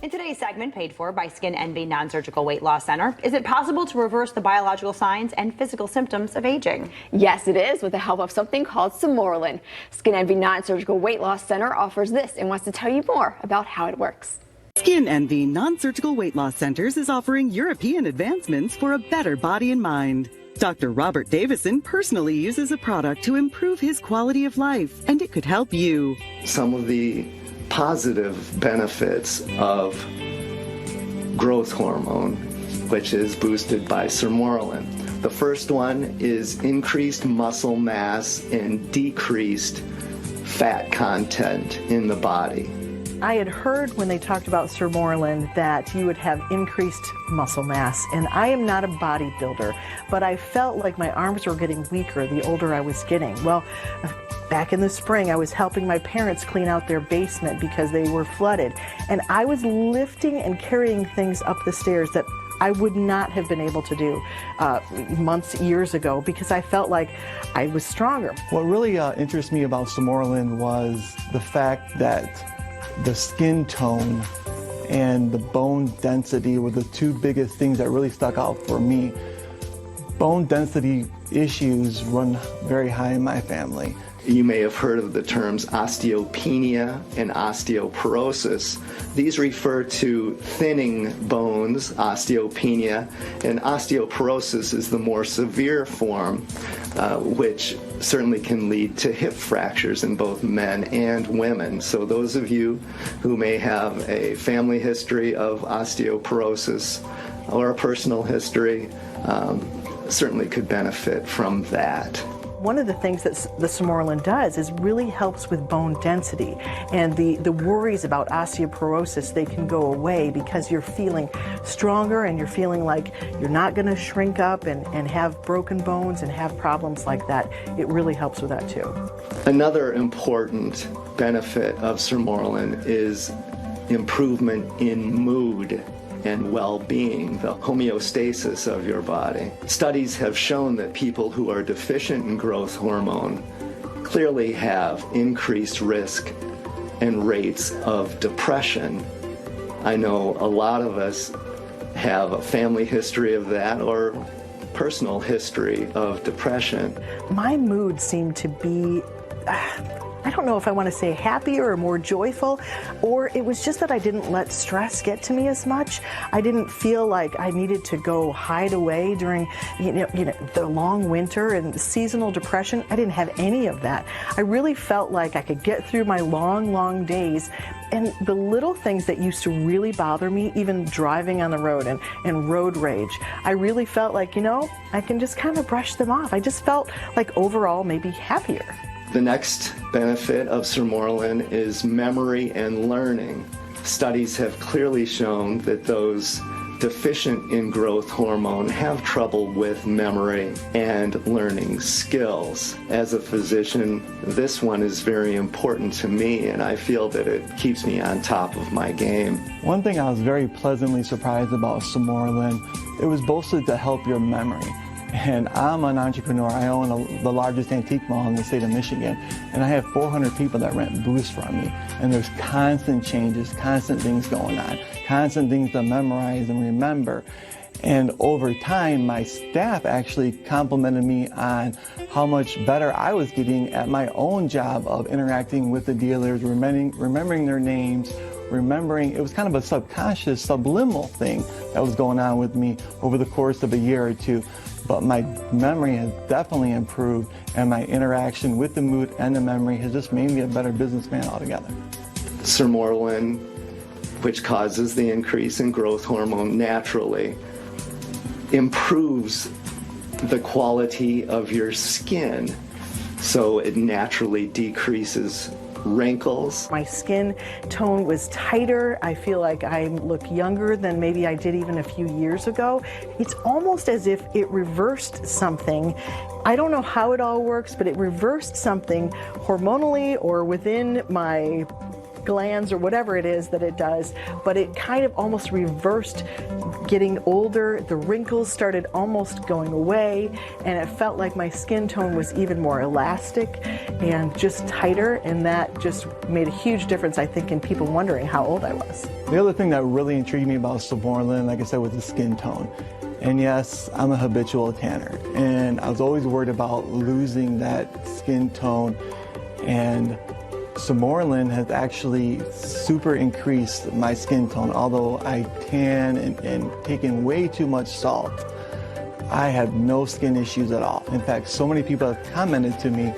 In today's segment, paid for by Skin Envy Non-Surgical Weight Loss Center, is it possible to reverse the biological signs and physical symptoms of aging? Yes, it is, with the help of something called Sermorelin. Skin Envy Non-Surgical Weight Loss Center offers this and wants to tell you more about how it works. Skin Envy Non-Surgical Weight Loss Centers is offering European advancements for a better body and mind. Dr. Robert Davison personally uses a product to improve his quality of life, and it could help you. Some of the positive benefits of growth hormone, which is boosted by Sermorelin. The first one is increased muscle mass and decreased fat content in the body. I had heard when they talked about Sermorelin that you would have increased muscle mass, and I am not a bodybuilder, but I felt like my arms were getting weaker the older I was getting. Well, back in the spring, I was helping my parents clean out their basement because they were flooded, and I was lifting and carrying things up the stairs that I would not have been able to do years ago, because I felt like I was stronger. What really interests me about Sermorelin was the fact that the skin tone and the bone density were the two biggest things that really stuck out for me. Bone density issues run very high in my family. You may have heard of the terms osteopenia and osteoporosis. These refer to thinning bones, osteopenia, and osteoporosis is the more severe form, which certainly can lead to hip fractures in both men and women. So those of you who may have a family history of osteoporosis or a personal history certainly could benefit from that. One of the things that the Sermorelin does is really helps with bone density, and the worries about osteoporosis, they can go away because you're feeling stronger and you're feeling like you're not going to shrink up and have broken bones and have problems like that. It really helps with that too. Another important benefit of Sermorelin is improvement in mood and well-being, the homeostasis of your body. Studies have shown that people who are deficient in growth hormone clearly have increased risk and rates of depression. I know a lot of us have a family history of that or personal history of depression. My mood seemed to be I don't know if I want to say happier or more joyful, or it was just that I didn't let stress get to me as much. I didn't feel like I needed to go hide away during the long winter and seasonal depression. I didn't have any of that. I really felt like I could get through my long days, and the little things that used to really bother me, even driving on the road and road rage, I really felt like, I can just kind of brush them off. I just felt like overall maybe happier. The next benefit of Sermorelin is memory and learning. Studies have clearly shown that those deficient in growth hormone have trouble with memory and learning skills. As a physician, this one is very important to me, and I feel that it keeps me on top of my game. One thing I was very pleasantly surprised about Sermorelin, it was boasted to help your memory. And I'm an entrepreneur. I own the largest antique mall in the state of Michigan, and I have 400 people that rent booths from me. And there's constant changes, constant things going on, constant things to memorize and remember. And over time, my staff actually complimented me on how much better I was getting at my own job of interacting with the dealers, remembering their names, it was kind of a subconscious, subliminal thing that was going on with me over the course of a year or two. But my memory has definitely improved, and my interaction with the mood and the memory has just made me a better businessman altogether. Sermorelin, which causes the increase in growth hormone naturally, improves the quality of your skin, so it naturally decreases wrinkles. My skin tone was tighter. I feel like I look younger than maybe I did even a few years ago. It's almost as if it reversed something. I don't know how it all works, but it reversed something hormonally or within my glands or whatever it is that it does, but it kind of almost reversed getting older. The wrinkles started almost going away, and it felt like my skin tone was even more elastic and just tighter, and that just made a huge difference, I think, in people wondering how old I was. The other thing that really intrigued me about Samorelin, like I said, was the skin tone. And yes, I'm a habitual tanner, and I was always worried about losing that skin tone. And Samorelin has actually super increased my skin tone. Although I tan and taken way too much salt, I have no skin issues at all. In fact, so many people have commented to me,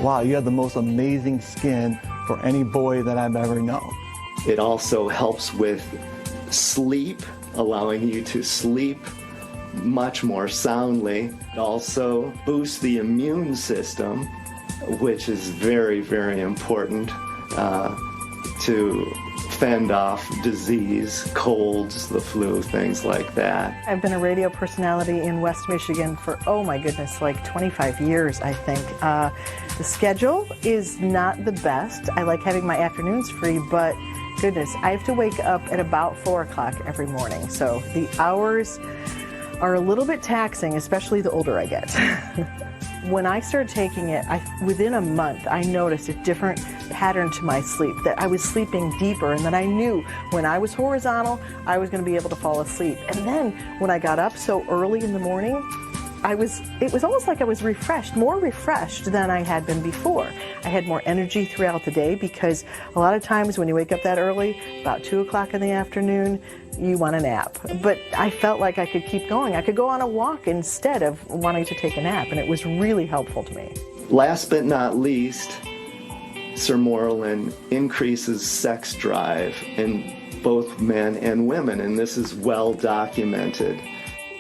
wow, you have the most amazing skin for any boy that I've ever known. It also helps with sleep, allowing you to sleep much more soundly. It also boosts the immune system, which is very, very important to fend off disease, colds, the flu, things like that. I've been a radio personality in West Michigan for, oh my goodness, like 25 years, I think. The schedule is not the best. I like having my afternoons free, but goodness, I have to wake up at about 4 o'clock every morning. So the hours are a little bit taxing, especially the older I get. When I started taking it, within a month, I noticed a different pattern to my sleep, that I was sleeping deeper, and that I knew when I was horizontal, I was going to be able to fall asleep. And then when I got up so early in the morning, it was almost like I was refreshed, more refreshed than I had been before. I had more energy throughout the day, because a lot of times when you wake up that early, about 2 o'clock in the afternoon, you want a nap. But I felt like I could keep going. I could go on a walk instead of wanting to take a nap, and it was really helpful to me. Last but not least, Samorelin increases sex drive in both men and women, and this is well documented.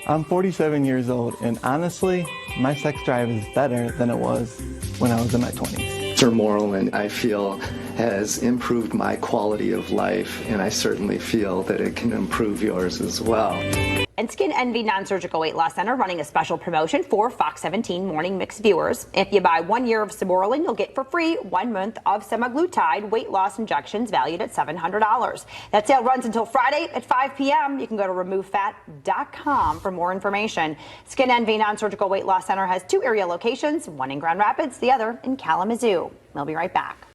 I'm 47 years old, and honestly, my sex drive is better than it was when I was in my 20s. Samorelin, I feel, has improved my quality of life, and I certainly feel that it can improve yours as well. And Skin Envy Non-Surgical Weight Loss Center running a special promotion for Fox 17 Morning Mix viewers. If you buy 1 year of Samorelin, you'll get for free 1 month of semaglutide weight loss injections valued at $700. That sale runs until Friday at 5 p.m. You can go to removefat.com for more information. Skin Envy Non-Surgical Weight Loss Center has 2 area locations, one in Grand Rapids, the other in Kalamazoo. We'll be right back.